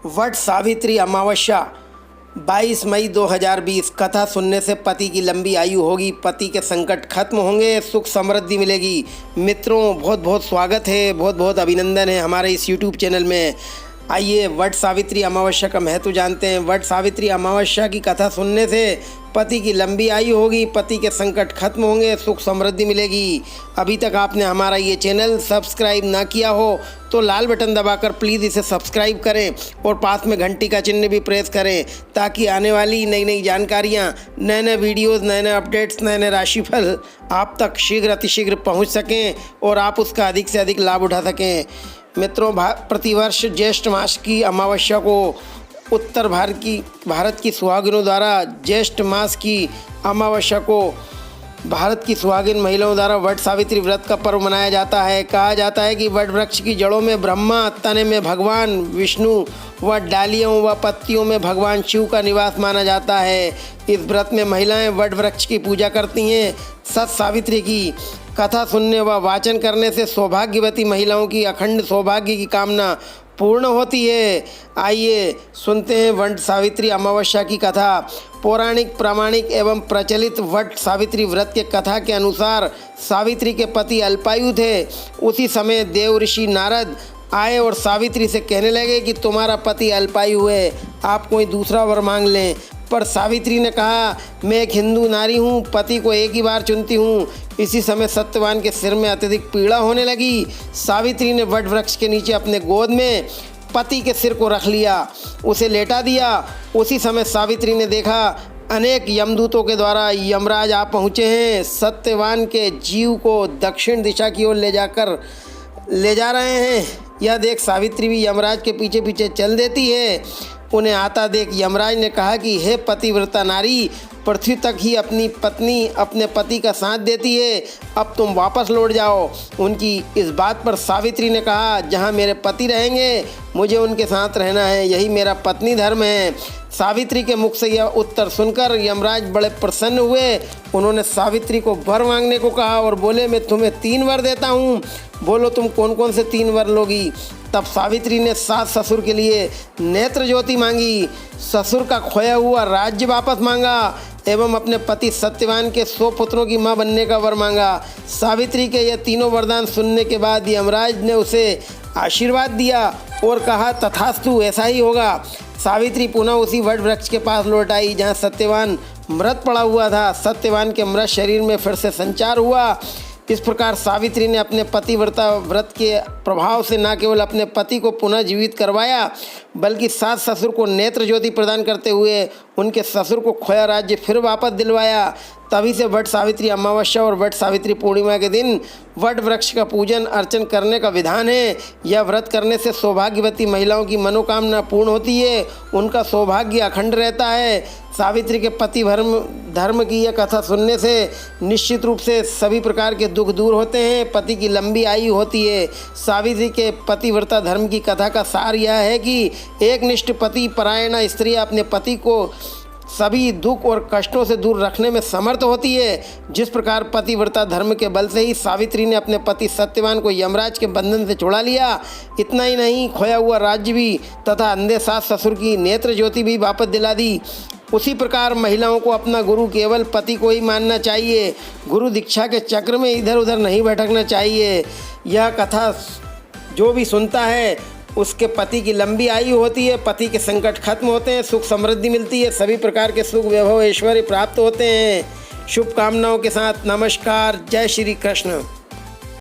वट सावित्री अमावस्या 22 मई 2020। कथा सुनने से पति की लंबी आयु होगी, पति के संकट खत्म होंगे, सुख समृद्धि मिलेगी। मित्रों, बहुत बहुत स्वागत है, बहुत बहुत अभिनंदन है हमारे इस YouTube चैनल में। आइए वट सावित्री अमावस्या का महत्व जानते हैं। वट सावित्री अमावस्या की कथा सुनने से पति की लंबी आयु होगी, पति के संकट खत्म होंगे, सुख समृद्धि मिलेगी। अभी तक आपने हमारा ये चैनल सब्सक्राइब ना किया हो तो लाल बटन दबाकर प्लीज़ इसे सब्सक्राइब करें और पास में घंटी का चिन्ह भी प्रेस करें, ताकि आने वाली नई नई जानकारियाँ, नए नए वीडियोज़, नए नए अपडेट्स, नए नए राशिफल आप तक शीघ्र अतिशीघ्र पहुँच सकें और आप उसका अधिक से अधिक लाभ उठा सकें। मित्रों, प्रतिवर्ष ज्येष्ठ मास की अमावस्या को उत्तर भारत की सुहागिनों द्वारा ज्येष्ठ मास की अमावस्या को भारत की सुहागिन महिलाओं द्वारा वट सावित्री व्रत का पर्व मनाया जाता है। कहा जाता है कि वट वृक्ष की जड़ों में ब्रह्मा, तने में भगवान विष्णु व डालियों व पत्तियों में भगवान शिव का निवास माना जाता है। इस व्रत में महिलाएं वट वृक्ष की पूजा करती हैं। सत सावित्री की कथा सुनने व वाचन करने से सौभाग्यवती महिलाओं की अखंड सौभाग्य की कामना पूर्ण होती है। आइए सुनते हैं वट सावित्री अमावस्या की कथा। पौराणिक, प्रामाणिक एवं प्रचलित वट सावित्री व्रत के कथा के अनुसार सावित्री के पति अल्पायु थे। उसी समय देव ऋषि नारद आए और सावित्री से कहने लगे कि तुम्हारा पति अल्पायु है, आप कोई दूसरा वर मांग लें। पर सावित्री ने कहा, मैं एक हिंदू नारी हूँ, पति को एक ही बार चुनती हूँ। इसी समय सत्यवान के सिर में अत्यधिक पीड़ा होने लगी। सावित्री ने वट वृक्ष के नीचे अपने गोद में पति के सिर को रख लिया, उसे लेटा दिया। उसी समय सावित्री ने देखा अनेक यमदूतों के द्वारा यमराज आ पहुँचे हैं। सत्यवान के जीव को दक्षिण दिशा की ओर ले जा रहे हैं। यह देख सावित्री भी यमराज के पीछे पीछे चल देती है। उन्हें आता देख यमराज ने कहा कि हे पतिव्रता नारी, पृथ्वी तक ही अपनी पत्नी अपने पति का साथ देती है, अब तुम वापस लौट जाओ। उनकी इस बात पर सावित्री ने कहा, जहाँ मेरे पति रहेंगे मुझे उनके साथ रहना है, यही मेरा पत्नी धर्म है। सावित्री के मुख से यह उत्तर सुनकर यमराज बड़े प्रसन्न हुए। उन्होंने सावित्री को वर मांगने को कहा और बोले, मैं तुम्हें 3 वर देता हूँ, बोलो तुम कौन कौन से 3 वर लोगी। तब सावित्री ने सास ससुर के लिए नेत्र ज्योति मांगी, ससुर का खोया हुआ राज्य वापस मांगा एवं अपने पति सत्यवान के 100 पुत्रों की मां बनने का वर मांगा। सावित्री के ये तीनों वरदान सुनने के बाद यमराज ने उसे आशीर्वाद दिया और कहा, तथास्तु, ऐसा ही होगा। सावित्री पुनः उसी वट वृक्ष के पास लौट आई जहाँ सत्यवान मृत पड़ा हुआ था। सत्यवान के मृत शरीर में फिर से संचार हुआ। इस प्रकार सावित्री ने अपने पतिव्रता व्रत के प्रभाव से न केवल अपने पति को पुनः जीवित करवाया, बल्कि सास ससुर को नेत्र ज्योति प्रदान करते हुए उनके ससुर को खोया राज्य फिर वापस दिलवाया। तभी से वट सावित्री अमावस्या और वट सावित्री पूर्णिमा के दिन वट वृक्ष का पूजन अर्चन करने का विधान है। यह व्रत करने से सौभाग्यवती महिलाओं की मनोकामना पूर्ण होती है, उनका सौभाग्य अखंड रहता है। सावित्री के पति धर्म की यह कथा सुनने से निश्चित रूप से सभी प्रकार के दुख दूर होते हैं, पति की लंबी आयु होती है। सावित्री के पतिव्रता धर्म की कथा का सार यह है कि एकनिष्ठ पति परायणा स्त्री अपने पति को सभी दुख और कष्टों से दूर रखने में समर्थ होती है। जिस प्रकार पतिव्रता धर्म के बल से ही सावित्री ने अपने पति सत्यवान को यमराज के बंधन से छुड़ा लिया, इतना ही नहीं, खोया हुआ राज्य भी तथा अंधे सास ससुर की नेत्र ज्योति भी वापस दिला दी। उसी प्रकार महिलाओं को अपना गुरु केवल पति को ही मानना चाहिए, गुरु दीक्षा के चक्र में इधर उधर नहीं भटकना चाहिए। यह कथा जो भी सुनता है उसके पति की लंबी आयु होती है, पति के संकट खत्म होते हैं, सुख समृद्धि मिलती है, सभी प्रकार के सुख वैभव ऐश्वर्य प्राप्त होते हैं। शुभकामनाओं के साथ नमस्कार। जय श्री कृष्ण।